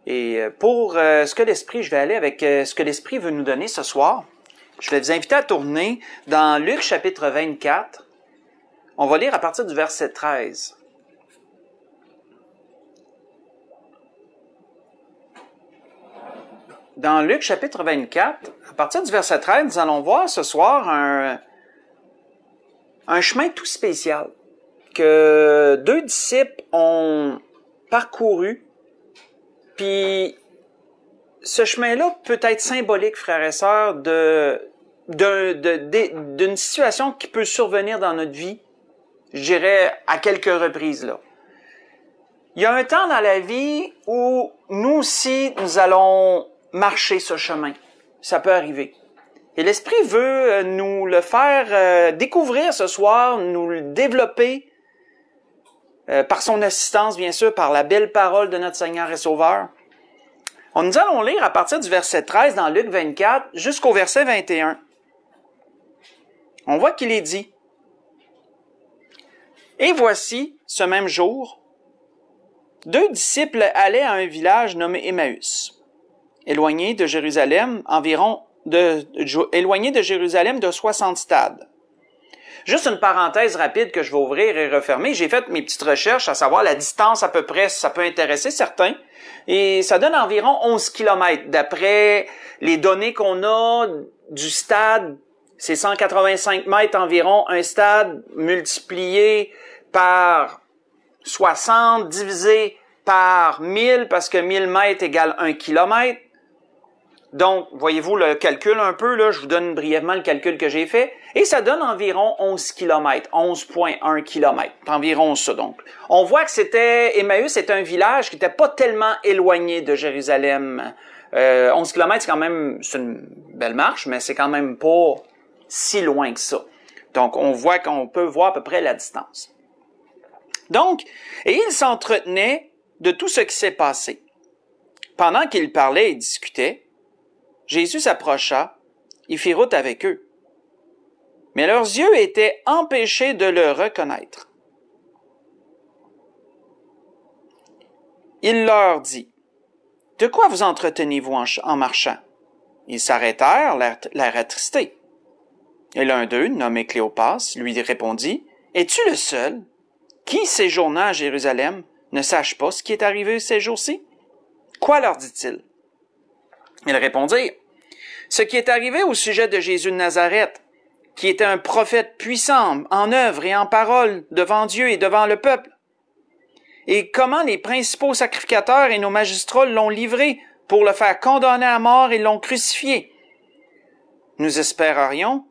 Et pour ce que l'Esprit, je vais aller avec ce que l'Esprit veut nous donner ce soir. Je vais vous inviter à tourner dans Luc chapitre 24. On va lire à partir du verset 13. Dans Luc chapitre 24, à partir du verset 13, nous allons voir ce soir un chemin tout spécial que deux disciples ont parcouru. Puis ce chemin-là peut être symbolique, frères et sœurs, d'une situation qui peut survenir dans notre vie, je dirais à quelques reprises là. Il y a un temps dans la vie où nous aussi, nous allons marcher ce chemin. Ça peut arriver. Et l'Esprit veut nous le faire découvrir ce soir, nous le développer par son assistance, bien sûr, par la belle parole de notre Seigneur et Sauveur. Nous allons lire à partir du verset 13 dans Luc 24 jusqu'au verset 21. On voit qu'il est dit: « Et voici, ce même jour, deux disciples allaient à un village nommé Emmaüs, éloigné de Jérusalem de 60 stades. » Juste une parenthèse rapide que je vais ouvrir et refermer. J'ai fait mes petites recherches à savoir la distance à peu près, si ça peut intéresser certains. Et ça donne environ 11 km. D'après les données qu'on a du stade, c'est 185 mètres environ, un stade multiplié par 60, divisé par 1000, parce que 1000 mètres égale 1 km. Donc, voyez-vous le calcul un peu, là, je vous donne brièvement le calcul que j'ai fait, et ça donne environ 11 km, 11,1 km, environ ça donc. On voit que Emmaüs c'est un village qui n'était pas tellement éloigné de Jérusalem. 11 km, c'est une belle marche, mais c'est quand même pas si loin que ça. Donc, qu'on peut voir à peu près la distance. Donc, et ils s'entretenaient de tout ce qui s'est passé. Pendant qu'ils parlaient et discutaient, Jésus s'approcha, il fit route avec eux. Mais leurs yeux étaient empêchés de le reconnaître. Il leur dit: « De quoi vous entretenez-vous en marchant? » Ils s'arrêtèrent, l'air attristés. Et l'un d'eux, nommé Cléopas, lui répondit: « Es-tu le seul qui, séjournant à Jérusalem, ne sache pas ce qui est arrivé ces jours-ci? » Quoi leur dit-il? Ils répondirent: « Ce qui est arrivé au sujet de Jésus de Nazareth, qui était un prophète puissant en œuvre et en parole devant Dieu et devant le peuple. Et comment les principaux sacrificateurs et nos magistrats l'ont livré pour le faire condamner à mort et l'ont crucifié. Nous espérerions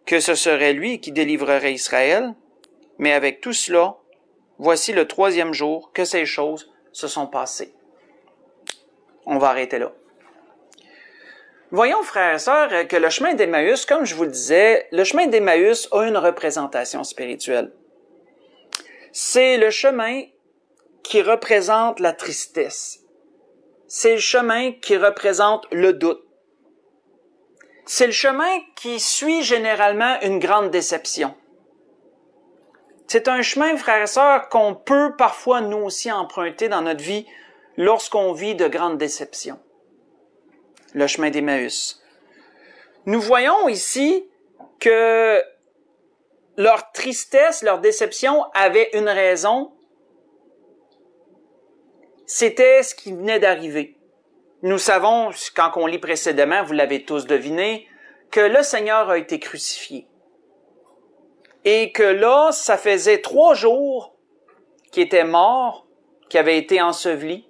que ce serait lui qui délivrerait Israël, mais avec tout cela, voici le 3e jour que ces choses se sont passées. » On va arrêter là. Voyons, frères et sœurs, que le chemin d'Emmaüs, comme je vous le disais, le chemin d'Emmaüs a une représentation spirituelle. C'est le chemin qui représente la tristesse. C'est le chemin qui représente le doute. C'est le chemin qui suit généralement une grande déception. C'est un chemin, frères et sœurs, qu'on peut parfois nous aussi emprunter dans notre vie lorsqu'on vit de grandes déceptions. Le chemin d'Emmaüs. Nous voyons ici que leur tristesse, leur déception avait une raison. C'était ce qui venait d'arriver. Nous savons, quand on lit précédemment, vous l'avez tous deviné, que le Seigneur a été crucifié. Et que là, ça faisait 3 jours qu'il était mort, qu'il avait été enseveli.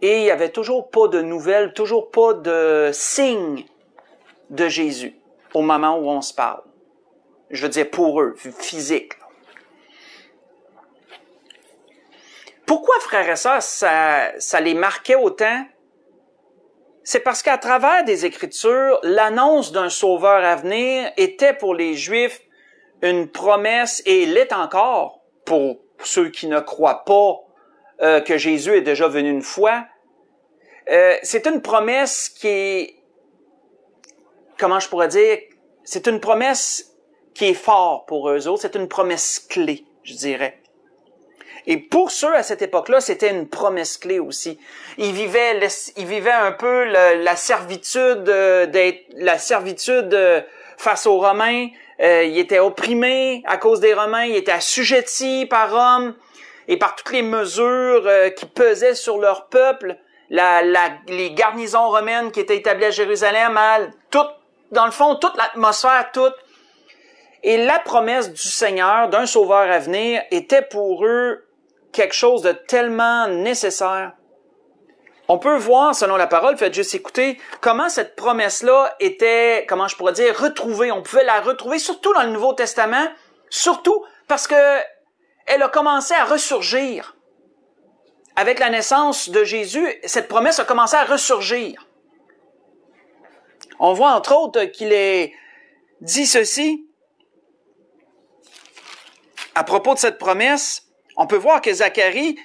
Et il n'y avait toujours pas de nouvelles, toujours pas de signe de Jésus au moment où on se parle. Je veux dire pour eux, physique. Pourquoi, frères et sœurs, ça les marquait autant? C'est parce qu'à travers des Écritures, l'annonce d'un sauveur à venir était pour les Juifs une promesse, et l'est encore pour ceux qui ne croient pas que Jésus est déjà venu une fois. C'est une promesse qui est, comment je pourrais dire, c'est une promesse qui est forte pour eux autres, c'est une promesse clé, je dirais. Et pour ceux à cette époque-là, c'était une promesse clé aussi. Ils vivaient un peu la servitude face aux Romains. Ils étaient opprimés à cause des Romains. Ils étaient assujettis par Rome et par toutes les mesures qui pesaient sur leur peuple. Les garnisons romaines qui étaient établies à Jérusalem, dans le fond, toute l'atmosphère, Et la promesse du Seigneur, d'un sauveur à venir, était pour eux quelque chose de tellement nécessaire. On peut voir, selon la parole, faites juste écouter, comment cette promesse-là était, comment je pourrais dire, retrouvée. On pouvait la retrouver, surtout dans le Nouveau Testament, surtout parce que elle a commencé à ressurgir. Avec la naissance de Jésus, cette promesse a commencé à ressurgir. On voit entre autres qu'il est dit ceci, à propos de cette promesse. On peut voir que Zacharie,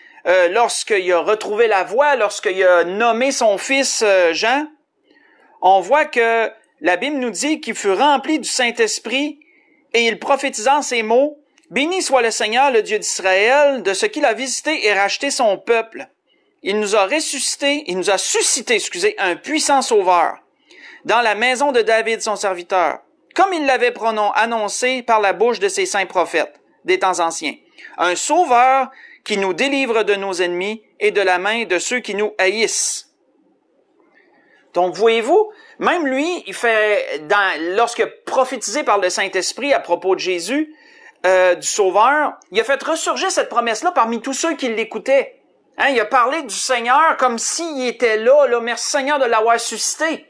lorsqu'il a retrouvé la voix, lorsqu'il a nommé son fils Jean, on voit que la Bible nous dit qu'il fut rempli du Saint-Esprit et il prophétisa en ces mots, « Béni soit le Seigneur, le Dieu d'Israël, de ce qu'il a visité et racheté son peuple. Il nous a suscité, un puissant sauveur dans la maison de David, son serviteur, comme il l'avait annoncé par la bouche de ses saints prophètes des temps anciens. Un sauveur qui nous délivre de nos ennemis et de la main de ceux qui nous haïssent. » Donc, voyez-vous, même lui, lorsque prophétisé par le Saint-Esprit à propos de Jésus, du Sauveur, il a fait ressurgir cette promesse-là parmi tous ceux qui l'écoutaient. Il a parlé du Seigneur comme s'il était là, merci Seigneur de l'avoir suscité.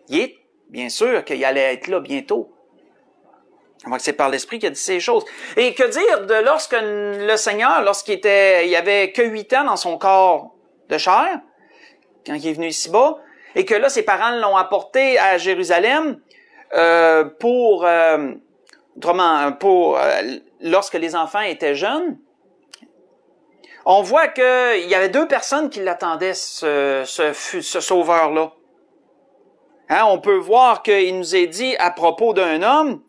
Il est, bien sûr, qu'il allait être là bientôt. On voit que c'est par l'Esprit qu'il a dit ces choses. Et que dire de lorsque le Seigneur, il avait que 8 ans dans son corps de chair, quand il est venu ici-bas, et que là, ses parents l'ont apporté à Jérusalem lorsque les enfants étaient jeunes. On voit qu'il y avait 2 personnes qui l'attendaient, ce sauveur-là. On peut voir qu'il nous est dit à propos d'un homme,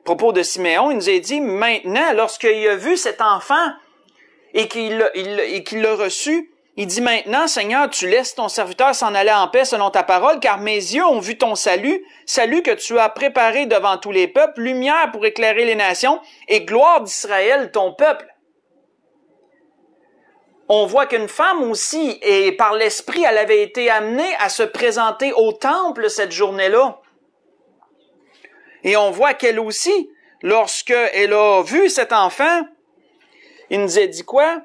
à propos de Siméon, il nous est dit maintenant, lorsqu'il a vu cet enfant et qu'il l'a reçu, il dit maintenant, Seigneur, tu laisses ton serviteur s'en aller en paix selon ta parole, car mes yeux ont vu ton salut que tu as préparé devant tous les peuples, lumière pour éclairer les nations et gloire d'Israël, ton peuple. On voit qu'une femme aussi, et par l'Esprit, elle avait été amenée à se présenter au temple cette journée-là. Et on voit qu'elle aussi, lorsqu'elle a vu cet enfant, il nous a dit quoi?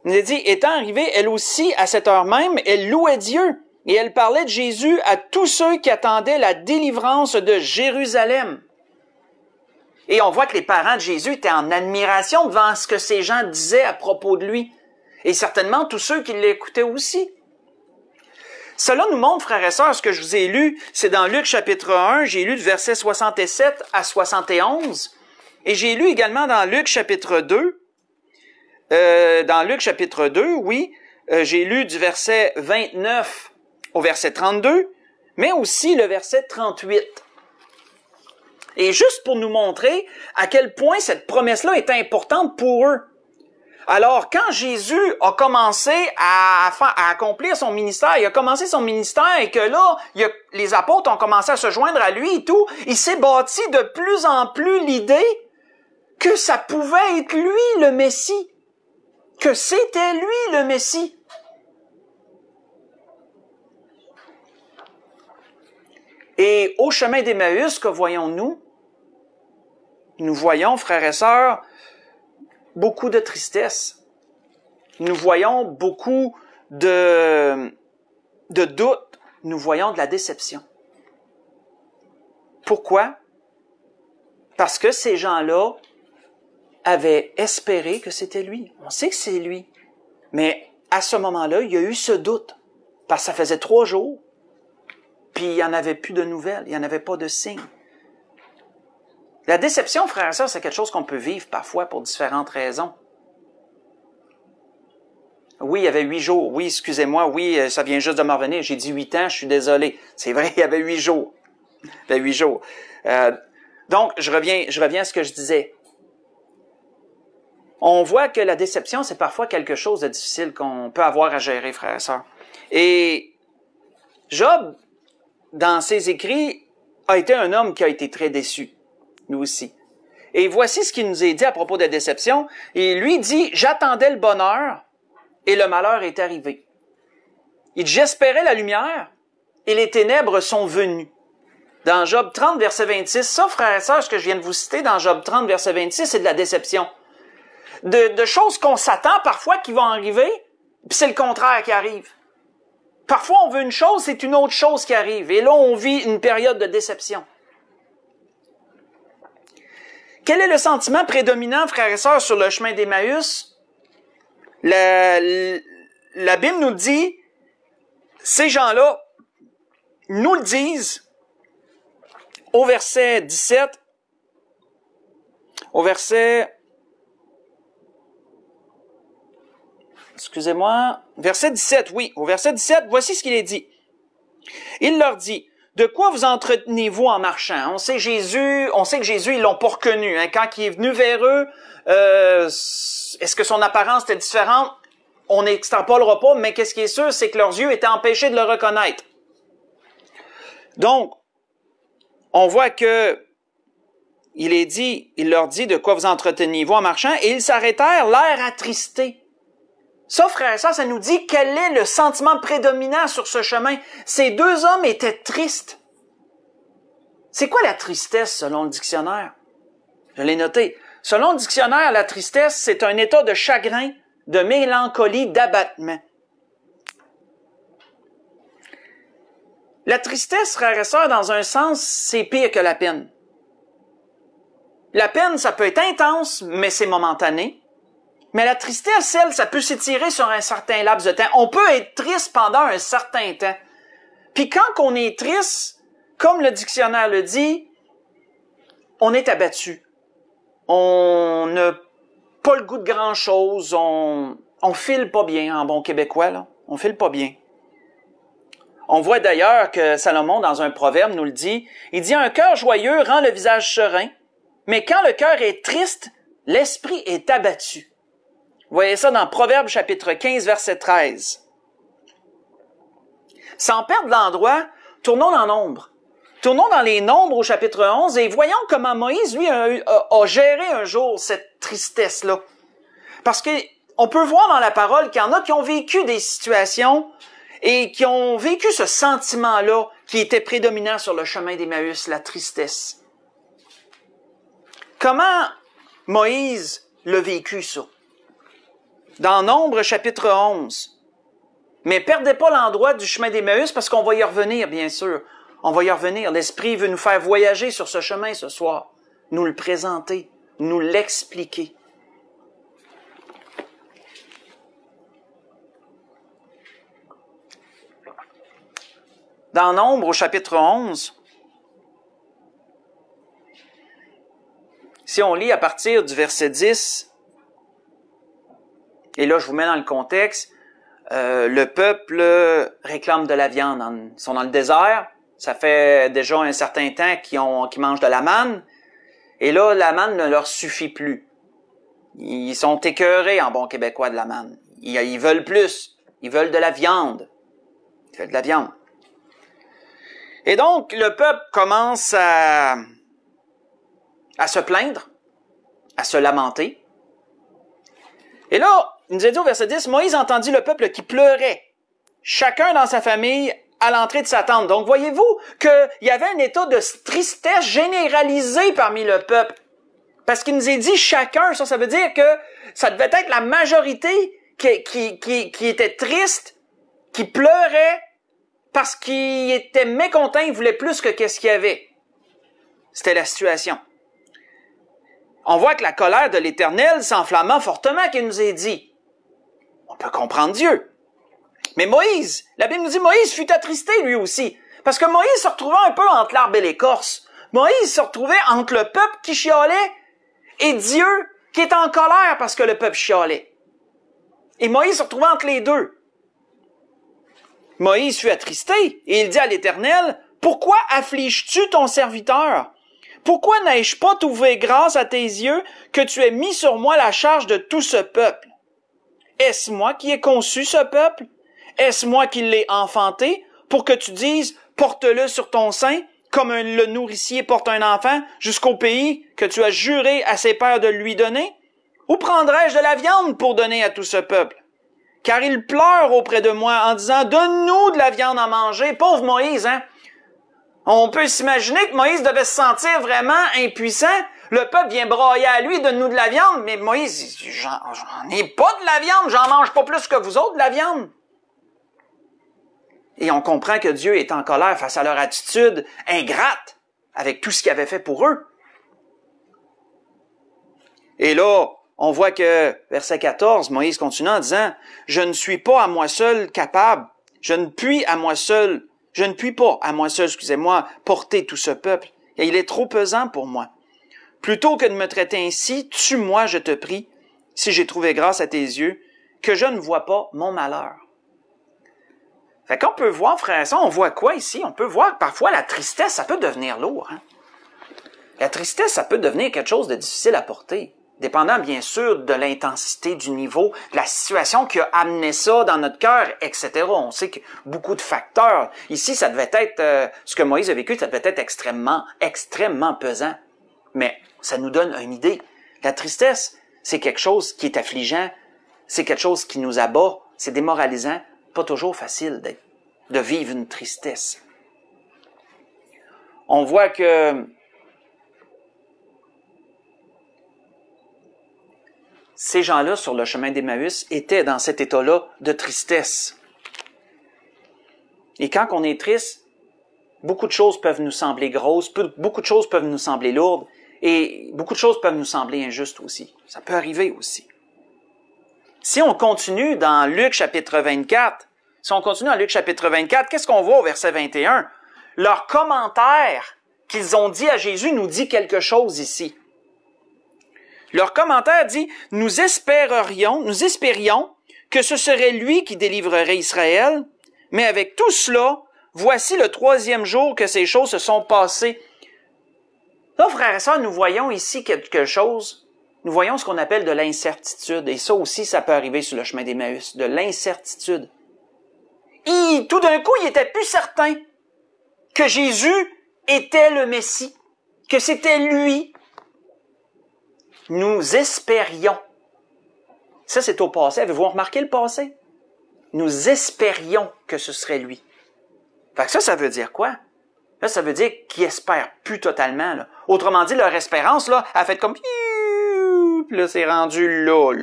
Il nous a dit, étant arrivée, elle aussi, à cette heure même, elle louait Dieu. Et elle parlait de Jésus à tous ceux qui attendaient la délivrance de Jérusalem. Et on voit que les parents de Jésus étaient en admiration devant ce que ces gens disaient à propos de lui. Et certainement tous ceux qui l'écoutaient aussi. Cela nous montre, frères et sœurs, ce que je vous ai lu, c'est dans Luc chapitre 1, j'ai lu du verset 67 à 71. Et j'ai lu également dans Luc chapitre 2. J'ai lu du verset 29 au verset 32, mais aussi le verset 38. Et juste pour nous montrer à quel point cette promesse-là est importante pour eux. Alors, quand Jésus a commencé à accomplir son ministère, il a commencé son ministère et que là, les apôtres ont commencé à se joindre à lui et tout, il s'est bâti de plus en plus l'idée que ça pouvait être lui le Messie, que c'était lui le Messie. Et au chemin d'Emmaüs, que voyons-nous? Nous voyons, frères et sœurs, beaucoup de tristesse. Nous voyons beaucoup de doute. Nous voyons de la déception. Pourquoi? Parce que ces gens-là avaient espéré que c'était lui. On sait que c'est lui. Mais à ce moment-là, il y a eu ce doute. Parce que ça faisait 3 jours. Puis il n'y en avait plus de nouvelles. Il n'y en avait pas de signes. La déception, frères et sœurs, c'est quelque chose qu'on peut vivre parfois pour différentes raisons. Oui, il y avait 8 jours. Oui, excusez-moi. Oui, ça vient juste de me revenir. J'ai dit 8 ans, je suis désolé. C'est vrai, il y avait 8 jours. Il y avait 8 jours. Donc, je reviens à ce que je disais. On voit que la déception, c'est parfois quelque chose de difficile qu'on peut avoir à gérer, frères et sœurs. Et Job, dans ses écrits, a été un homme qui a été très déçu, nous aussi. Et voici ce qu'il nous est dit à propos de la déception. Il lui dit, « J'attendais le bonheur et le malheur est arrivé. Il dit, j'espérais la lumière et les ténèbres sont venues. » Dans Job 30, verset 26, ça, frères et sœurs, ce que je viens de vous citer dans Job 30, verset 26, c'est de la déception. De choses qu'on s'attend parfois qui vont arriver, puis c'est le contraire qui arrive. Parfois, on veut une chose, c'est une autre chose qui arrive. Et là, on vit une période de déception. Quel est le sentiment prédominant, frères et sœurs, sur le chemin d'Emmaüs? La Bible nous dit, ces gens-là nous le disent au verset 17, au verset... Excusez-moi. Verset 17, oui. Au verset 17, voici ce qu'il est dit. Il leur dit, « De quoi vous entretenez-vous en marchant? » On sait que Jésus, ils l'ont pas reconnu. Hein. Quand il est venu vers eux, est-ce que son apparence était différente? On n'extrapolera pas, mais qu'est-ce qui est sûr, c'est que leurs yeux étaient empêchés de le reconnaître. Donc, on voit que il leur dit, « De quoi vous entretenez-vous en marchant? » Et ils s'arrêtèrent, l'air attristé. Ça, frère et sœur, ça nous dit quel est le sentiment prédominant sur ce chemin. Ces deux hommes étaient tristes. C'est quoi la tristesse selon le dictionnaire? Je l'ai noté. Selon le dictionnaire, la tristesse, c'est un état de chagrin, de mélancolie, d'abattement. La tristesse, frère et sœur, dans un sens, c'est pire que la peine. La peine, ça peut être intense, mais c'est momentané. Mais la tristesse, elle, ça peut s'étirer sur un certain laps de temps. On peut être triste pendant un certain temps. Puis quand on est triste, comme le dictionnaire le dit, on est abattu. On n'a pas le goût de grand-chose. On file pas bien, en bon québécois, là. On file pas bien. On voit d'ailleurs que Salomon, dans un proverbe, nous le dit. Il dit, « Un cœur joyeux rend le visage serein, mais quand le cœur est triste, l'esprit est abattu. » Vous voyez ça dans Proverbe chapitre 15, verset 13. Sans perdre l'endroit, tournons dans Nombres. Tournons dans les Nombres au chapitre 11 et voyons comment Moïse, lui, a géré un jour cette tristesse-là. Parce que on peut voir dans la parole qu'il y en a qui ont vécu des situations et qui ont vécu ce sentiment-là qui était prédominant sur le chemin d'Emmaüs, la tristesse. Comment Moïse l'a vécu, ça? Dans Nombres, chapitre 11. Mais perdez pas l'endroit du chemin d'Emmaüs parce qu'on va y revenir, bien sûr. On va y revenir. L'Esprit veut nous faire voyager sur ce chemin ce soir. Nous le présenter, nous l'expliquer. Dans Nombres, au chapitre 11, si on lit à partir du verset 10, et là, je vous mets dans le contexte. Le peuple réclame de la viande. Ils sont dans le désert. Ça fait déjà un certain temps qu'ils mangent de la manne. Et là, la manne ne leur suffit plus. Ils sont écœurés, en bon québécois, de la manne. Ils veulent plus. Ils veulent de la viande. Ils veulent de la viande. Et donc, le peuple commence à se plaindre, à se lamenter. Et là, il nous a dit au verset 10, Moïse entendit le peuple qui pleurait, chacun dans sa famille à l'entrée de sa tente. Donc, voyez-vous qu'il y avait un état de tristesse généralisé parmi le peuple. Parce qu'il nous a dit chacun, ça veut dire que ça devait être la majorité qui était triste, qui pleurait, parce qu'il était mécontent, il voulait plus que qu'est-ce qu'il y avait. C'était la situation. On voit que la colère de l'Éternel s'enflamma fortement, qu'il nous est dit. On peut comprendre Dieu. Mais Moïse, la Bible nous dit, Moïse fut attristé lui aussi. Parce que Moïse se retrouvait un peu entre l'arbre et l'écorce. Moïse se retrouvait entre le peuple qui chialait et Dieu qui est en colère parce que le peuple chialait. Et Moïse se retrouvait entre les deux. Moïse fut attristé et il dit à l'Éternel, « Pourquoi affliges-tu ton serviteur? pourquoi n'ai-je pas trouvé grâce à tes yeux que tu aies mis sur moi la charge de tout ce peuple? Est-ce moi qui ai conçu ce peuple? Est-ce moi qui l'ai enfanté pour que tu dises, porte-le sur ton sein, comme le nourricier porte un enfant, jusqu'au pays que tu as juré à ses pères de lui donner? Ou prendrais-je de la viande pour donner à tout ce peuple? Car ils pleurent auprès de moi en disant, donne-nous de la viande à manger. Pauvre Moïse, hein? On peut s'imaginer que Moïse devait se sentir vraiment impuissant. Le peuple vient brailler à lui, donne-nous de la viande. Mais Moïse, j'en ai pas de la viande, j'en mange pas plus que vous autres de la viande. Et on comprend que Dieu est en colère face à leur attitude ingrate avec tout ce qu'il avait fait pour eux. Et là, on voit que, verset 14, Moïse continue en disant, « Je ne suis pas à moi seul capable, je ne puis pas à moi seul, excusez-moi, porter tout ce peuple, et il est trop pesant pour moi. Plutôt que de me traiter ainsi, tue-moi, je te prie, si j'ai trouvé grâce à tes yeux, que je ne vois pas mon malheur. » Fait qu'on peut voir, frère, ça, on voit quoi ici? On peut voir que parfois la tristesse, ça peut devenir lourd. Hein? La tristesse, ça peut devenir quelque chose de difficile à porter. Dépendant, bien sûr, de l'intensité, du niveau, de la situation qui a amené ça dans notre cœur, etc. On sait que beaucoup de facteurs. Ici, ça devait être, ce que Moïse a vécu, ça devait être extrêmement, extrêmement pesant. Mais ça nous donne une idée. La tristesse, c'est quelque chose qui est affligeant, c'est quelque chose qui nous abat, c'est démoralisant, pas toujours facile de vivre une tristesse. On voit que ces gens-là, sur le chemin d'Emmaüs, étaient dans cet état-là de tristesse. Et quand on est triste, beaucoup de choses peuvent nous sembler grosses, beaucoup de choses peuvent nous sembler lourdes, et beaucoup de choses peuvent nous sembler injustes aussi. Ça peut arriver aussi. Si on continue dans Luc chapitre 24, qu'est-ce qu'on voit au verset 21? Leur commentaire qu'ils ont dit à Jésus nous dit quelque chose ici. Leur commentaire dit, nous espérions que ce serait lui qui délivrerait Israël, mais avec tout cela, voici le 3e jour que ces choses se sont passées. Là, frères et sœurs, nous voyons ici quelque chose, nous voyons ce qu'on appelle de l'incertitude, et ça aussi, ça peut arriver sur le chemin d'Emmaüs, de l'incertitude. Tout d'un coup, il était plus certain que Jésus était le Messie, que c'était lui. Nous espérions. Ça, c'est au passé. Avez-vous remarqué le passé? Nous espérions que ce serait lui. Fait que ça veut dire quoi? Là, ça veut dire qu'ils espèrent plus totalement. Là. Autrement dit, leur espérance, là, a fait comme... Puis là, c'est rendu là.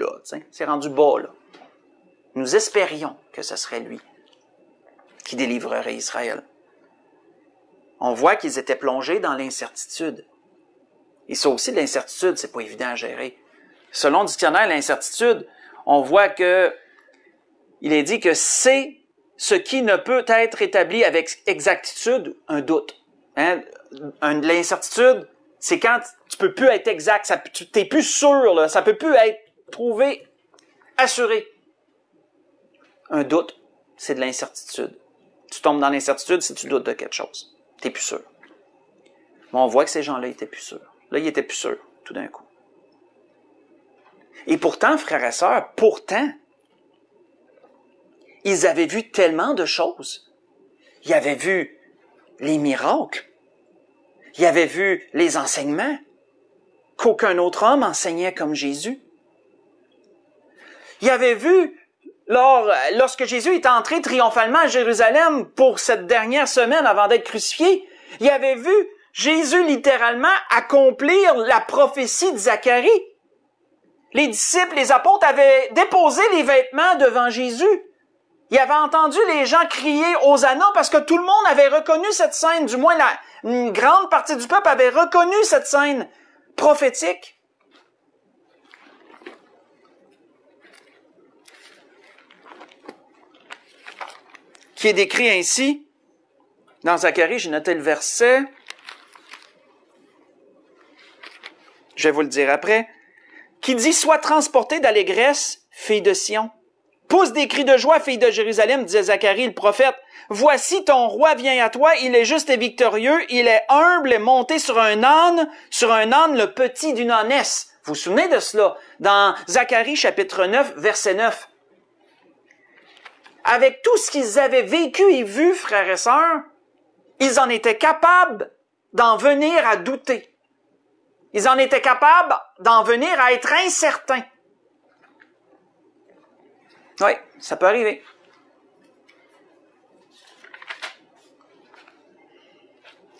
C'est rendu bas, là. Nous espérions que ce serait lui qui délivrerait Israël. On voit qu'ils étaient plongés dans l'incertitude. Et ça aussi, l'incertitude, c'est pas évident à gérer. Selon le dictionnaire, l'incertitude, on voit que il est dit que c'est ce qui ne peut être établi avec exactitude, un doute. Hein? L'incertitude, c'est quand tu peux plus être exact, tu t'es plus sûr, là, ça peut plus être prouvé, assuré. Un doute, c'est de l'incertitude. Tu tombes dans l'incertitude si tu doutes de quelque chose. T'es plus sûr. Mais on voit que ces gens-là étaient plus sûrs. Là, ils étaient plus sûrs, tout d'un coup. Et pourtant, frères et sœurs, ils avaient vu tellement de choses. Ils avaient vu les miracles. Ils avaient vu les enseignements qu'aucun autre homme enseignait comme Jésus. Ils avaient vu, lorsque Jésus est entré triomphalement à Jérusalem pour cette dernière semaine avant d'être crucifié, ils avaient vu Jésus littéralement accomplir la prophétie de Zacharie. Les disciples, les apôtres avaient déposé les vêtements devant Jésus. Ils avaient entendu les gens crier « Hosanna » parce que tout le monde avait reconnu cette scène, du moins une grande partie du peuple avait reconnu cette scène prophétique. Qui est décrit ainsi dans Zacharie, j'ai noté le verset, je vais vous le dire après, qui dit « Sois transportée d'allégresse, fille de Sion, Pousse des cris de joie, fille de Jérusalem, disait Zacharie, le prophète. Voici ton roi vient à toi, il est juste et victorieux, il est humble et monté sur un âne, le petit d'une ânesse. Vous vous souvenez de cela? Dans Zacharie chapitre 9, verset 9. Avec tout ce qu'ils avaient vécu et vu, frères et sœurs, ils en étaient capables d'en venir à douter. Ils en étaient capables d'en venir à être incertains. Oui, ça peut arriver.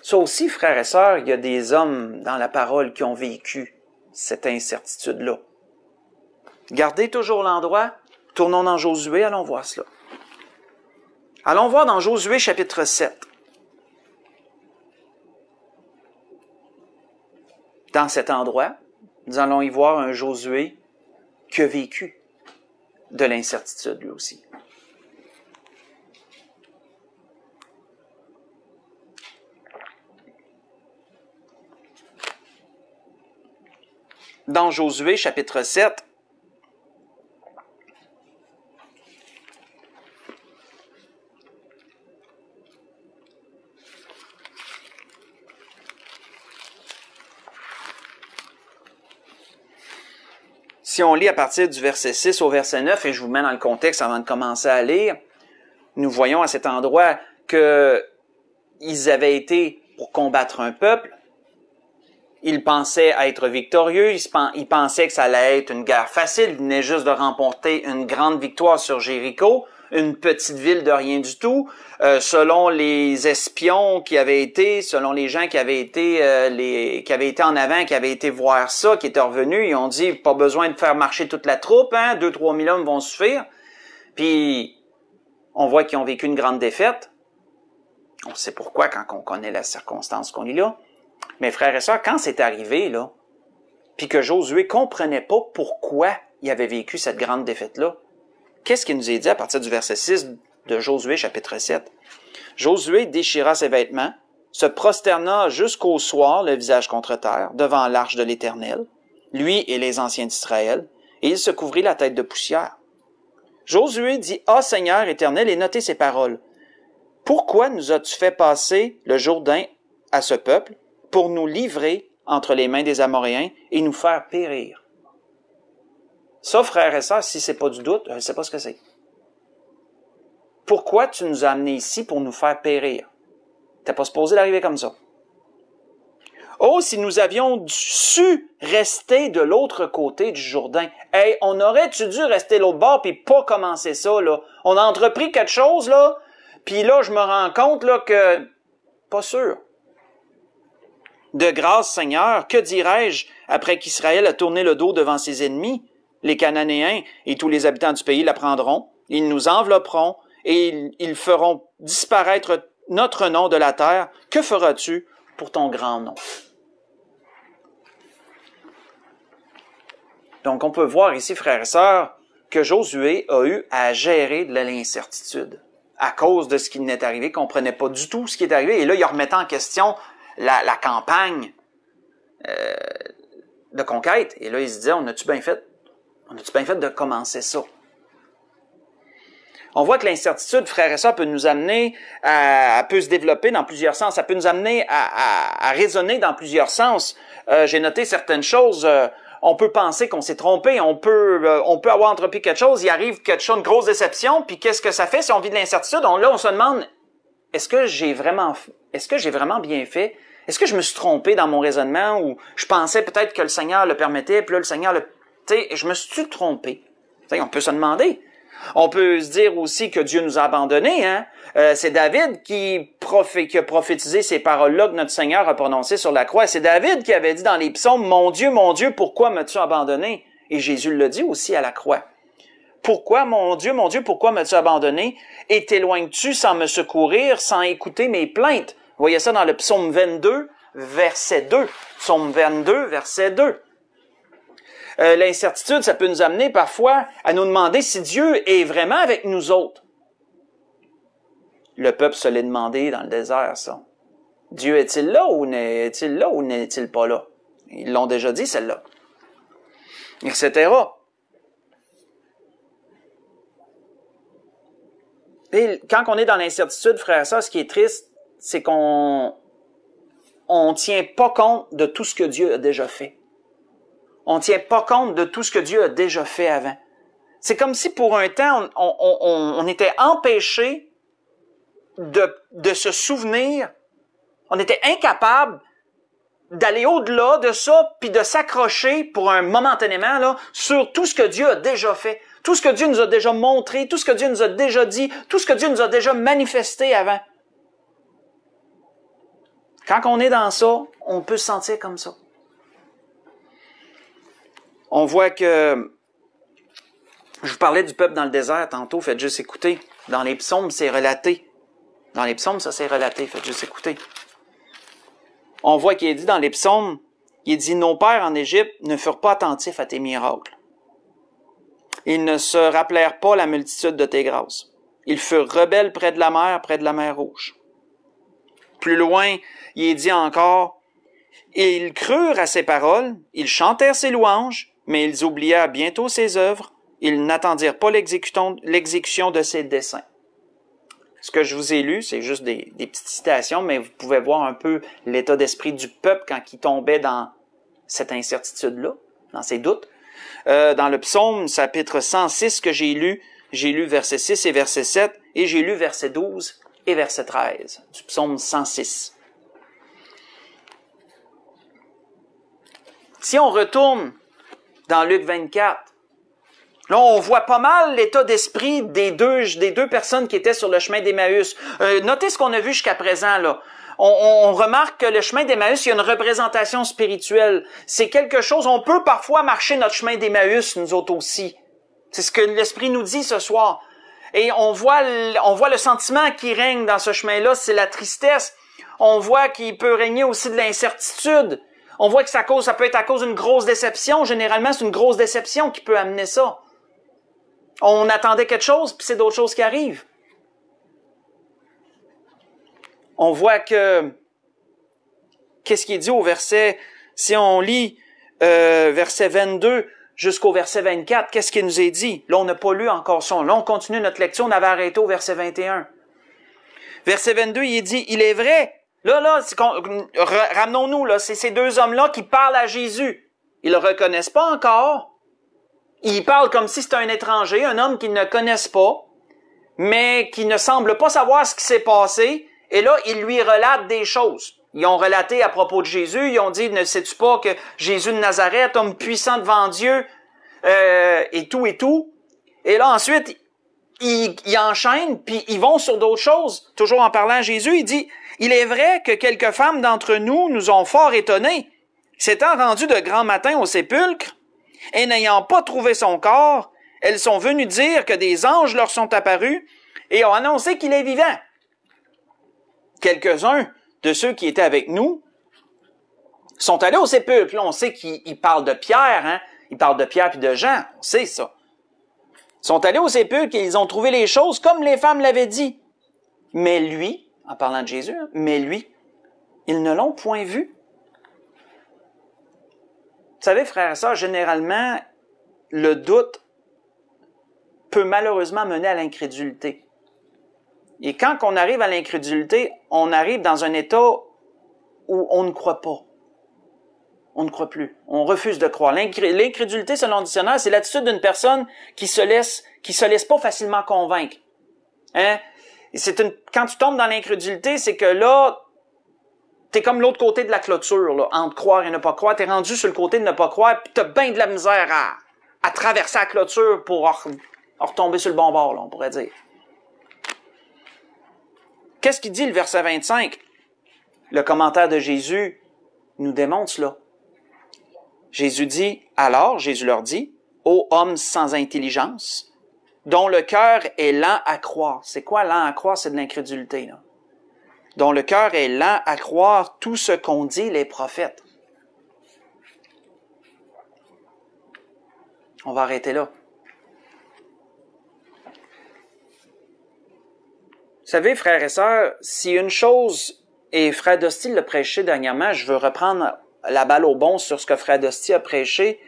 Ça aussi, frères et sœurs, il y a des hommes dans la parole qui ont vécu cette incertitude-là. Gardez toujours l'endroit. Tournons dans Josué, allons voir cela. Allons voir dans Josué chapitre 7. Dans cet endroit, nous allons y voir un Josué qui a vécu de l'incertitude lui aussi. Dans Josué chapitre 7, si on lit à partir du verset 6 au verset 9, et je vous mets dans le contexte avant de commencer à lire, nous voyons à cet endroit que ils avaient été pour combattre un peuple. Ils pensaient être victorieux, ils pensaient que ça allait être une guerre facile, ils venaient juste de remporter une grande victoire sur Jéricho, une petite ville de rien du tout. Selon les espions qui avaient été, selon les gens qui avaient été en avant, qui avaient été voir ça, qui étaient revenus, ils ont dit pas besoin de faire marcher toute la troupe, 2-3 000 hommes vont suffire. Puis on voit qu'ils ont vécu une grande défaite. On sait pourquoi quand on connaît la circonstance qu'on lit là. Mais frères et sœurs, quand c'est arrivé, là, puis que Josué comprenait pas pourquoi il avait vécu cette grande défaite-là, qu'est-ce qu'il nous est dit à partir du verset 6 de Josué, chapitre 7? Josué déchira ses vêtements, se prosterna jusqu'au soir, le visage contre terre, devant l'arche de l'Éternel, lui et les anciens d'Israël, et il se couvrit la tête de poussière. Josué dit, « Ah, Seigneur éternel, et notez ces paroles. Pourquoi nous as-tu fait passer le Jourdain à ce peuple pour nous livrer entre les mains des Amoréens et nous faire périr? » Ça, frères et sœurs, si c'est pas du doute, je ne sais pas ce que c'est. Pourquoi tu nous as amenés ici pour nous faire périr? T'es pas supposé d'arriver comme ça. Oh, si nous avions su rester de l'autre côté du Jourdain. Hey, on aurait-tu dû rester l'autre bord puis pas commencer ça, là? On a entrepris quelque chose, là, puis là, je me rends compte, là, que... Pas sûr. De grâce, Seigneur, que dirais-je après qu'Israël a tourné le dos devant ses ennemis? Les Cananéens et tous les habitants du pays l'apprendront, ils nous envelopperont et ils feront disparaître notre nom de la terre. Que feras-tu pour ton grand nom? Donc, on peut voir ici, frères et sœurs, que Josué a eu à gérer de l'incertitude à cause de ce qui n'est arrivé, il ne comprenait pas du tout ce qui est arrivé. Et là, il remettait en question la campagne de conquête. Et là, il se disait, on a-tu bien fait de commencer ça? On voit que l'incertitude, frères et sœurs, peut nous amener peut se développer dans plusieurs sens. Ça peut nous amener à raisonner dans plusieurs sens. J'ai noté certaines choses. On peut penser qu'on s'est trompé. On peut avoir entrepris quelque chose. Il arrive quelque chose, une grosse déception. Puis qu'est-ce que ça fait si on vit de l'incertitude? Là, on se demande, est-ce que j'ai vraiment bien fait? Est-ce que je me suis trompé dans mon raisonnement ou je pensais peut-être que le Seigneur le permettait, puis là, le Seigneur je me suis trompé? On peut se demander. On peut se dire aussi que Dieu nous a abandonnés. C'est David qui a prophétisé ces paroles-là que notre Seigneur a prononcées sur la croix. C'est David qui avait dit dans les psaumes, mon Dieu, pourquoi m'as-tu abandonné? Et Jésus le dit aussi à la croix. Pourquoi, mon Dieu, pourquoi m'as-tu abandonné? Et t'éloignes-tu sans me secourir, sans écouter mes plaintes? Vous voyez ça dans le psaume 22, verset 2. Psaume 22, verset 2. L'incertitude, ça peut nous amener parfois à nous demander si Dieu est vraiment avec nous autres. Le peuple se l'est demandé dans le désert, ça. Dieu est-il là ou n'est-il pas là? Ils l'ont déjà dit, celle-là. Etc. Et quand on est dans l'incertitude, frère et sœurs, ce qui est triste, c'est qu'on tient pas compte de tout ce que Dieu a déjà fait. On tient pas compte de tout ce que Dieu a déjà fait avant. C'est comme si pour un temps, on était empêché de se souvenir, on était incapable d'aller au-delà de ça, puis de s'accrocher pour un momentanément là, sur tout ce que Dieu a déjà fait, tout ce que Dieu nous a déjà montré, tout ce que Dieu nous a déjà dit, tout ce que Dieu nous a déjà manifesté avant. Quand on est dans ça, on peut se sentir comme ça. On voit que, je vous parlais du peuple dans le désert tantôt, faites juste écouter. Dans les psaumes, c'est relaté. Dans les psaumes, ça c'est relaté, faites juste écouter. On voit qu'il est dit dans les psaumes, il dit « Nos pères en Égypte ne furent pas attentifs à tes miracles. Ils ne se rappelèrent pas la multitude de tes grâces. Ils furent rebelles près de la mer Rouge. » Plus loin, il est dit encore « Et ils crurent à ses paroles, ils chantèrent ses louanges, mais ils oublièrent bientôt ses œuvres, ils n'attendirent pas l'exécution de ses desseins. » Ce que je vous ai lu, c'est juste des petites citations, mais vous pouvez voir un peu l'état d'esprit du peuple quand il tombait dans cette incertitude-là, dans ces doutes. Dans le psaume, chapitre 106 que j'ai lu verset 6 et verset 7, et j'ai lu verset 12 et verset 13 du psaume 106. Si on retourne dans Luc 24, là, on voit pas mal l'état d'esprit des deux personnes qui étaient sur le chemin d'Emmaüs. Notez ce qu'on a vu jusqu'à présent, là. On remarque que le chemin d'Emmaüs, il y a une représentation spirituelle. C'est quelque chose, on peut parfois marcher notre chemin d'Emmaüs, nous autres aussi. C'est ce que l'Esprit nous dit ce soir. Et on voit le sentiment qui règne dans ce chemin-là, c'est la tristesse. On voit qu'il peut régner aussi de l'incertitude. On voit que ça peut être à cause d'une grosse déception. Généralement, c'est une grosse déception qui peut amener ça. On attendait quelque chose, puis c'est d'autres choses qui arrivent. On voit que, qu'est-ce qui est dit au verset, si on lit verset 22 jusqu'au verset 24, qu'est-ce qui nous est dit? Là, on n'a pas lu encore ça. Là, on continue notre lecture, on avait arrêté au verset 21. Verset 22, il est dit, il est vrai. Là, ramenons-nous, là, c'est ces deux hommes-là qui parlent à Jésus. Ils le reconnaissent pas encore. Ils parlent comme si c'était un étranger, un homme qu'ils ne connaissent pas, mais qui ne semble pas savoir ce qui s'est passé. Et là, ils lui relatent des choses. Ils ont relaté à propos de Jésus, ils ont dit, ne sais-tu pas que Jésus de Nazareth, homme puissant devant Dieu, et tout et tout. Et là, ensuite, ils enchaînent, puis ils vont sur d'autres choses. Toujours en parlant à Jésus, il dit, il est vrai que quelques femmes d'entre nous ont fort étonnés. S'étant rendues de grand matin au sépulcre, et n'ayant pas trouvé son corps, elles sont venues dire que des anges leur sont apparus et ont annoncé qu'il est vivant. Quelques-uns de ceux qui étaient avec nous sont allés au sépulcre. Là, on sait qu'ils parlent de Pierre, hein? Ils parlent de Pierre puis de Jean, on sait ça. Ils sont allés au sépulcre et ils ont trouvé les choses comme les femmes l'avaient dit. Mais lui, en parlant de Jésus, hein, mais lui, ils ne l'ont point vu. Vous savez, frères et sœurs, généralement, le doute peut malheureusement mener à l'incrédulité. Et quand on arrive à l'incrédulité, on arrive dans un état où on ne croit pas. On ne croit plus. On refuse de croire. L'incrédulité, selon le dictionnaire, c'est l'attitude d'une personne qui se laisse pas facilement convaincre. Hein? Et quand tu tombes dans l'incrédulité, c'est que là, t'es comme l'autre côté de la clôture, là, entre croire et ne pas croire. T'es rendu sur le côté de ne pas croire, puis t'as bien de la misère à traverser la clôture pour retomber sur le bon bord, là, on pourrait dire. Qu'est-ce qu'il dit le verset 25? Le commentaire de Jésus nous démontre cela. Jésus dit, alors, Jésus leur dit, ô hommes sans intelligence, dont le cœur est lent à croire. C'est quoi lent à croire? C'est de l'incrédulité, là. Dont le cœur est lent à croire tout ce qu'ont dit les prophètes. On va arrêter là. Vous savez, frères et sœurs, si une chose, et Frère Dosti l'a prêché dernièrement, je veux reprendre la balle au bon sur ce que Frère Dosti a prêché,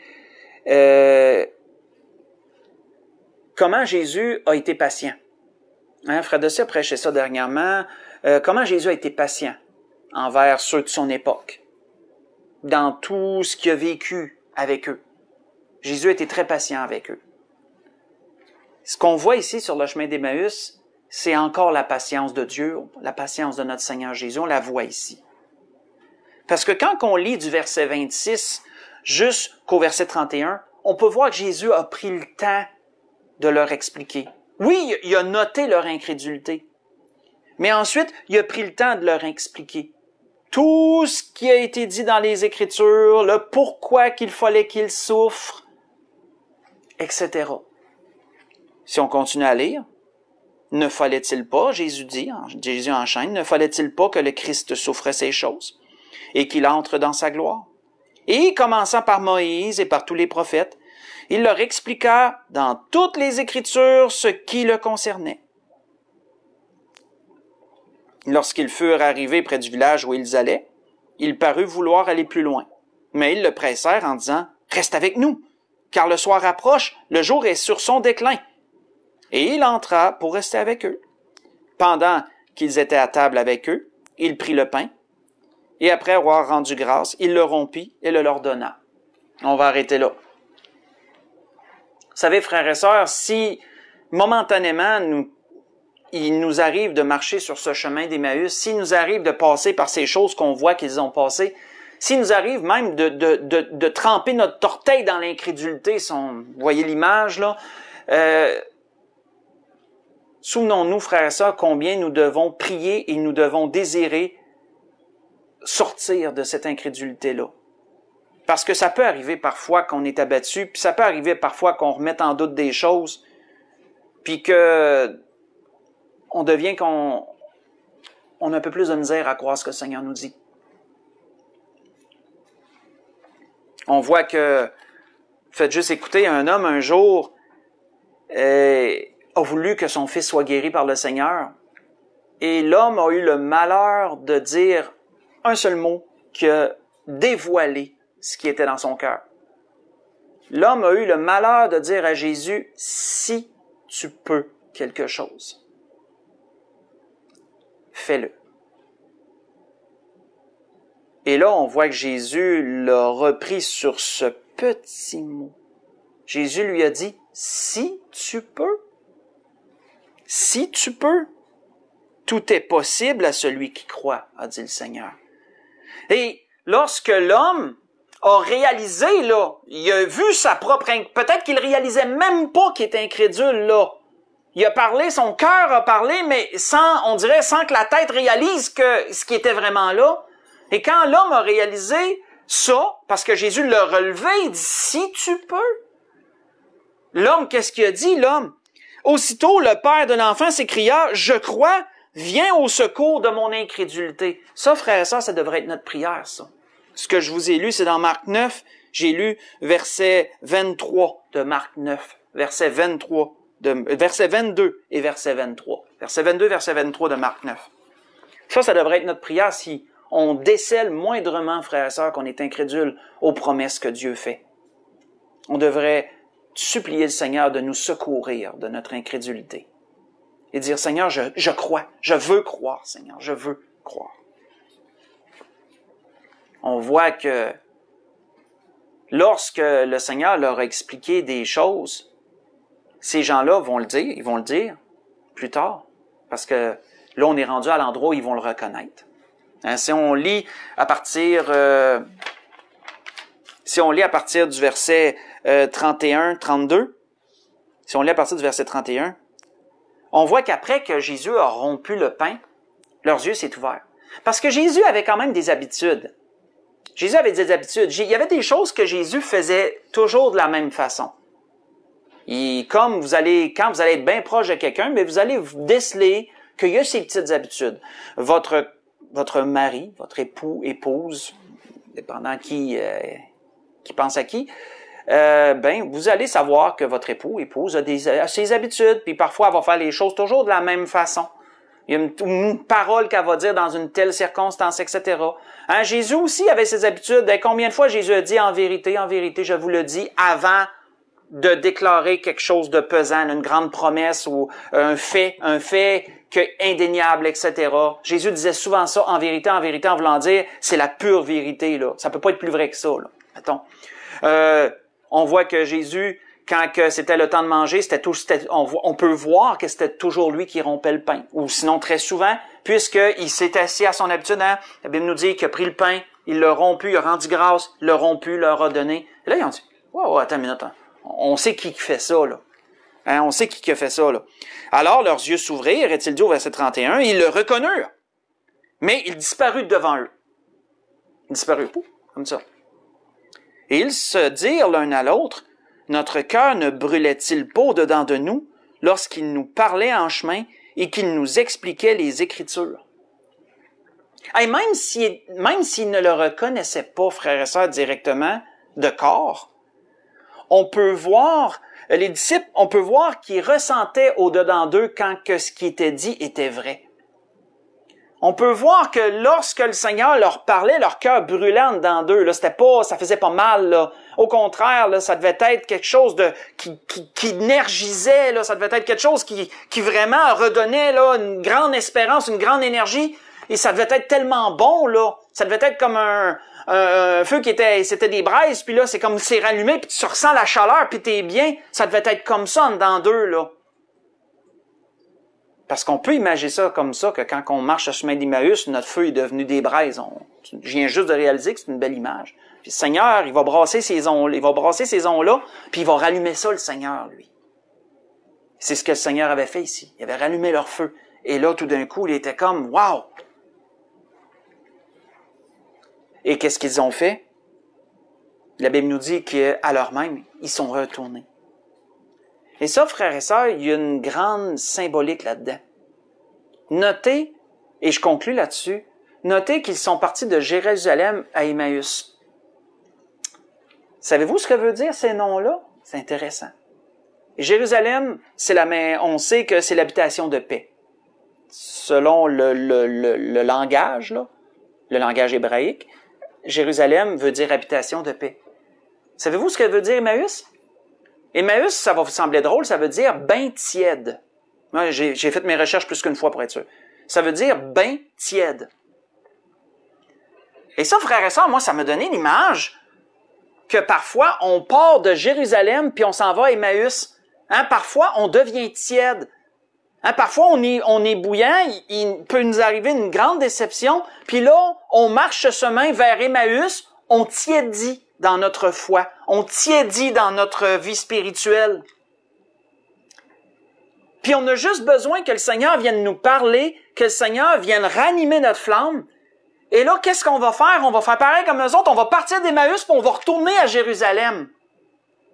comment Jésus a été patient. Frère Dossi a prêché ça dernièrement. Comment Jésus a été patient envers ceux de son époque, dans tout ce qu'il a vécu avec eux. Jésus a été très patient avec eux. Ce qu'on voit ici sur le chemin d'Emmaüs, c'est encore la patience de Dieu, la patience de notre Seigneur Jésus, on la voit ici. Parce que quand on lit du verset 26 jusqu'au verset 31, on peut voir que Jésus a pris le temps de leur expliquer. Oui, il a noté leur incrédulité, mais ensuite, il a pris le temps de leur expliquer tout ce qui a été dit dans les Écritures, le pourquoi qu'il fallait qu'ils souffrent, etc. Si on continue à lire, ne fallait-il pas, Jésus enchaîne, ne fallait-il pas que le Christ souffre ces choses et qu'il entre dans sa gloire? Et commençant par Moïse et par tous les prophètes, il leur expliqua dans toutes les Écritures ce qui le concernait. Lorsqu'ils furent arrivés près du village où ils allaient, il parut vouloir aller plus loin. Mais ils le pressèrent en disant « Reste avec nous, car le soir approche, le jour est sur son déclin. » Et il entra pour rester avec eux. Pendant qu'ils étaient à table avec eux, il prit le pain, et après avoir rendu grâce, il le rompit et le leur donna. On va arrêter là. Vous savez, frères et sœurs, si momentanément il nous arrive de marcher sur ce chemin d'Emmaüs, s'il nous arrive de passer par ces choses qu'on voit qu'ils ont passées, s'il nous arrive même de tremper notre orteil dans l'incrédulité, vous voyez l'image là, souvenons-nous, frères et sœurs, combien nous devons prier et nous devons désirer sortir de cette incrédulité-là. Parce que ça peut arriver parfois qu'on est abattu, puis ça peut arriver parfois qu'on remette en doute des choses, puis que on devient qu'on a un peu plus de misère à croire ce que le Seigneur nous dit. On voit que, faites juste écouter, un homme un jour a voulu que son fils soit guéri par le Seigneur, et l'homme a eu le malheur de dire un seul mot qui a dévoilé ce qui était dans son cœur. L'homme a eu le malheur de dire à Jésus, « Si tu peux quelque chose, fais-le. » Et là, on voit que Jésus l'a repris sur ce petit mot. Jésus lui a dit, « Si tu peux, si tu peux, tout est possible à celui qui croit, a dit le Seigneur. » Et lorsque l'homme a réalisé, là, il a vu sa propre... Peut-être qu'il réalisait même pas qu'il était incrédule, là. Il a parlé, son cœur a parlé, mais on dirait, sans que la tête réalise que ce qui était vraiment là. Et quand l'homme a réalisé ça, parce que Jésus l'a relevé, il dit, si tu peux. L'homme, qu'est-ce qu'il a dit, l'homme? Aussitôt, le père de l'enfant s'écria, je crois, viens au secours de mon incrédulité. Ça, frère et sœurs, ça devrait être notre prière, ça. Ce que je vous ai lu, c'est dans Marc 9. J'ai lu verset 23 de Marc 9. Verset 22 et verset 23. Verset 22, verset 23 de Marc 9. Ça devrait être notre prière si on décèle moindrement, frères et sœurs, qu'on est incrédule aux promesses que Dieu fait. On devrait supplier le Seigneur de nous secourir de notre incrédulité. Et dire, Seigneur, je crois, je veux croire, Seigneur, je veux croire. On voit que lorsque le Seigneur leur a expliqué des choses, ces gens-là vont le dire, ils vont le dire plus tard, parce que là, on est rendu à l'endroit où ils vont le reconnaître. Hein, si on lit à partir du verset 31, 32, si on lit à partir du verset 31, on voit qu'après que Jésus a rompu le pain, leurs yeux s'est ouverts. Parce que Jésus avait quand même des habitudes. Jésus avait des habitudes. Il y avait des choses que Jésus faisait toujours de la même façon. Quand vous allez être bien proche de quelqu'un, mais vous allez vous déceler qu'il y a ces petites habitudes. Votre mari, votre époux, épouse, dépendant qui pense à qui, vous allez savoir que votre époux, épouse a ses habitudes, puis parfois elle va faire les choses toujours de la même façon. Il y a une parole qu'elle va dire dans une telle circonstance, etc. Hein, Jésus aussi avait ses habitudes. Et combien de fois Jésus a dit en vérité, je vous le dis, avant de déclarer quelque chose de pesant, une grande promesse ou un fait indéniable, etc. Jésus disait souvent ça, en vérité, en voulant dire, c'est la pure vérité, là. Ça peut pas être plus vrai que ça, là. Mettons. On voit que Jésus, quand que c'était le temps de manger, on peut voir que c'était toujours lui qui rompait le pain. Ou sinon, très souvent, puisqu'il s'est assis à son habitude, hein, la Bible nous dit qu'il a pris le pain, il l'a rompu, il a rendu grâce, il l'a rompu, leur a donné. Et là, ils ont dit, wow, attends une minute, hein. On sait qui fait ça, là. Hein, on sait qui a fait ça, là. Alors, leurs yeux s'ouvrirent, est-il dit au verset 31, ils le reconnurent. Mais il disparut devant eux. Il disparut, comme ça. Et ils se dirent l'un à l'autre, notre cœur ne brûlait-il pas au-dedans de nous lorsqu'il nous parlait en chemin et qu'il nous expliquait les Écritures? Et même s'ils ne le reconnaissaient pas, frères et sœurs, directement, de corps, on peut voir, les disciples, on peut voir qu'ils ressentaient au-dedans d'eux quand que ce qui était dit était vrai. On peut voir que lorsque le Seigneur leur parlait, leur cœur brûlait en dedans d'eux. Là, ça faisait pas mal. Là. Au contraire, là, ça devait être quelque chose qui énergisait. Là, ça devait être quelque chose qui vraiment redonnait là une grande espérance, une grande énergie. Et ça devait être tellement bon là. Ça devait être comme un feu c'était des braises. Puis là, c'est comme c'est rallumé, puis tu ressens la chaleur, puis t'es bien. Ça devait être comme ça en dedans d'eux là. Parce qu'on peut imaginer ça comme ça, que quand on marche le chemin d'Emmaüs, notre feu est devenu des braises. Je viens juste de réaliser que c'est une belle image. Puis le Seigneur, il va brasser ces ondes-là, puis il va rallumer ça, le Seigneur, lui. C'est ce que le Seigneur avait fait ici. Il avait rallumé leur feu. Et là, tout d'un coup, il était comme, wow! Et qu'est-ce qu'ils ont fait? La Bible nous dit qu'à l'heure même, ils sont retournés. Et ça, frères et sœurs, il y a une grande symbolique là-dedans. Notez, et je conclus là-dessus, notez qu'ils sont partis de Jérusalem à Emmaüs. Savez-vous ce que veut dire ces noms-là? C'est intéressant. Jérusalem, on sait que c'est l'habitation de paix. Selon le langage, là, le langage hébraïque, Jérusalem veut dire habitation de paix. Savez-vous ce que veut dire Emmaüs? Emmaüs, ça va vous sembler drôle, ça veut dire bain tiède. Moi, j'ai fait mes recherches plus qu'une fois pour être sûr. Ça veut dire bain tiède. Et ça, frères et sœurs, moi, ça m'a donné l'image que parfois, on part de Jérusalem puis on s'en va à Emmaüs. Hein, parfois, on devient tiède. Hein, parfois, on est bouillant, il peut nous arriver une grande déception, puis là, on marche ce chemin vers Emmaüs, on tiédit dans notre foi, on tiédit dans notre vie spirituelle. Puis on a juste besoin que le Seigneur vienne nous parler, que le Seigneur vienne ranimer notre flamme. Et là, qu'est-ce qu'on va faire? On va faire pareil comme eux autres, on va partir d'Emmaüs, puis on va retourner à Jérusalem.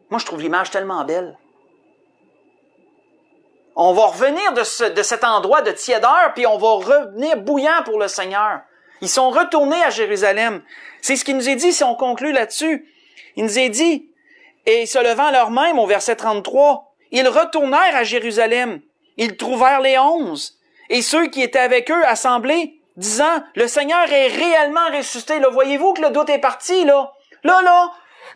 Moi, je trouve l'image tellement belle. On va revenir de cet endroit de tiédeur, puis on va revenir bouillant pour le Seigneur. Ils sont retournés à Jérusalem. C'est ce qu'il nous est dit si on conclut là-dessus. Il nous est dit, et se levant leur même au verset 33, ils retournèrent à Jérusalem. Ils trouvèrent les 11 et ceux qui étaient avec eux assemblés, disant, le Seigneur est réellement ressuscité. Là, voyez-vous que le doute est parti, là?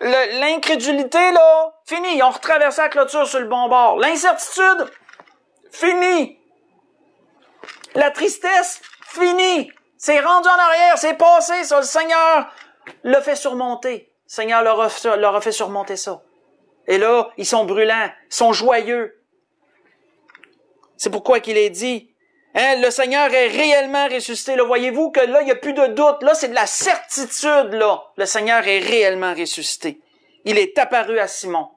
L'incrédulité, là, fini. Ils ont retraversé la clôture sur le bon bord. L'incertitude, fini. La tristesse, fini. C'est rendu en arrière, c'est passé, ça. Le Seigneur l'a fait surmonter. Le Seigneur leur a fait surmonter ça. Et là, ils sont brûlants, ils sont joyeux. C'est pourquoi qu'il est dit, hein, le Seigneur est réellement ressuscité. Là, voyez-vous que là, il n'y a plus de doute. Là, c'est de la certitude, là. Le Seigneur est réellement ressuscité. Il est apparu à Simon.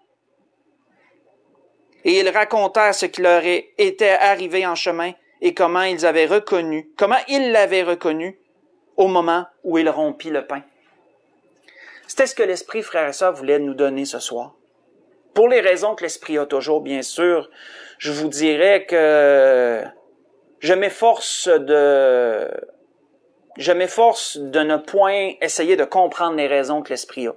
Et ils racontèrent ce qui leur était arrivé en chemin et comment ils l'avaient reconnu au moment où il rompit le pain. C'était ce que l'Esprit, frères et sœurs, voulait nous donner ce soir. Pour les raisons que l'Esprit a toujours, bien sûr, je vous dirais que je m'efforce de ne point essayer de comprendre les raisons que l'Esprit a.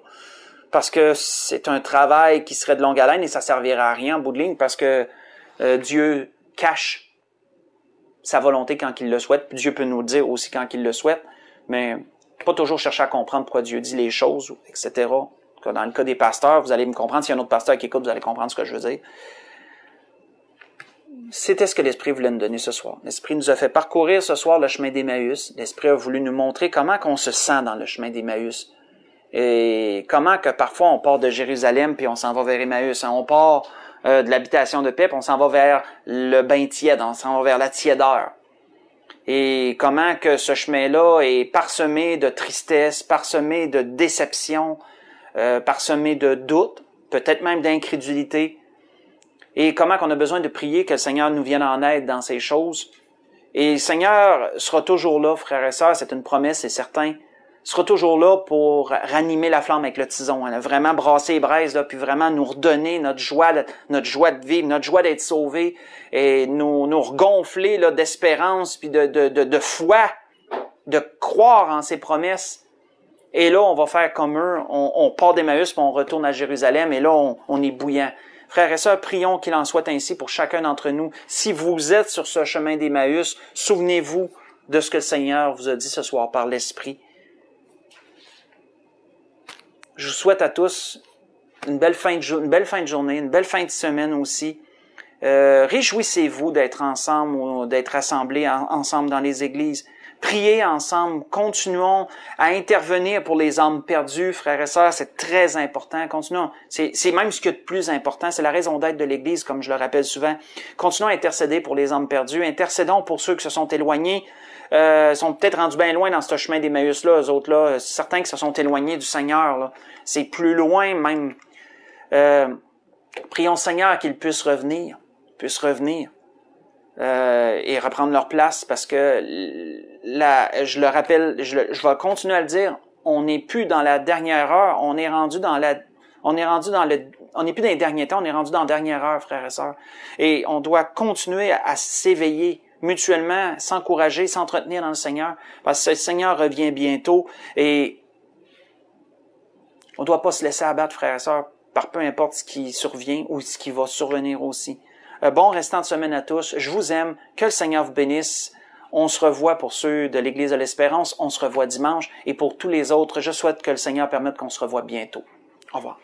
Parce que c'est un travail qui serait de longue haleine et ça servira à rien en bout de ligne parce que Dieu cache sa volonté quand il le souhaite. Dieu peut nous le dire aussi quand il le souhaite, mais pas toujours chercher à comprendre pourquoi Dieu dit les choses, etc. Dans le cas des pasteurs, vous allez me comprendre. S'il y a un autre pasteur qui écoute, vous allez comprendre ce que je veux dire. C'était ce que l'Esprit voulait nous donner ce soir. L'Esprit nous a fait parcourir ce soir le chemin d'Emmaüs. L'Esprit a voulu nous montrer comment qu'on se sent dans le chemin d'Emmaüs. Et comment que parfois on part de Jérusalem puis on s'en va vers Emmaüs. On part de l'habitation de paix puis on s'en va vers le bain tiède, on s'en va vers la tiédeur. Et comment que ce chemin-là est parsemé de tristesse, parsemé de déception, parsemé de doute, peut-être même d'incrédulité. Et comment qu'on a besoin de prier que le Seigneur nous vienne en aide dans ces choses. Et le Seigneur sera toujours là, frères et sœurs, c'est une promesse, c'est certain. Il sera toujours là pour ranimer la flamme avec le tison. Hein, vraiment brasser les braises, là, puis vraiment nous redonner notre joie de vivre, notre joie d'être sauvés, et nous regonfler là, d'espérance, puis de foi, de croire en ses promesses. Et là, on va faire comme eux, on part d'Emmaüs, puis on retourne à Jérusalem, et là, on est bouillant. Frères et sœurs, prions qu'il en soit ainsi pour chacun d'entre nous. Si vous êtes sur ce chemin d'Emmaüs, souvenez-vous de ce que le Seigneur vous a dit ce soir par l'Esprit. Je vous souhaite à tous une belle fin de journée, une belle fin de semaine aussi. Réjouissez-vous d'être ensemble ou d'être rassemblés ensemble dans les églises. Priez ensemble, continuons à intervenir pour les âmes perdues, frères et sœurs, c'est très important. Continuons, c'est même ce qui est le plus important, c'est la raison d'être de l'Église, comme je le rappelle souvent. Continuons à intercéder pour les âmes perdues, intercédons pour ceux qui se sont éloignés, sont peut-être rendus bien loin dans ce chemin d'Emmaüs-là, eux autres-là, certains qui se sont éloignés du Seigneur, là. C'est plus loin même. Prions le Seigneur qu'il puisse revenir, et reprendre leur place, parce que je le rappelle, je vais continuer à le dire, on n'est plus dans la dernière heure, on n'est plus dans les derniers temps, on est rendu dans la dernière heure, frères et sœurs. Et on doit continuer à s'éveiller mutuellement, s'encourager, s'entretenir dans le Seigneur, parce que le Seigneur revient bientôt, et on ne doit pas se laisser abattre, frères et sœurs, par peu importe ce qui survient ou ce qui va survenir aussi. Bon restant de semaine à tous. Je vous aime. Que le Seigneur vous bénisse. On se revoit pour ceux de l'Église de l'Espérance. On se revoit dimanche. Et pour tous les autres, je souhaite que le Seigneur permette qu'on se revoie bientôt. Au revoir.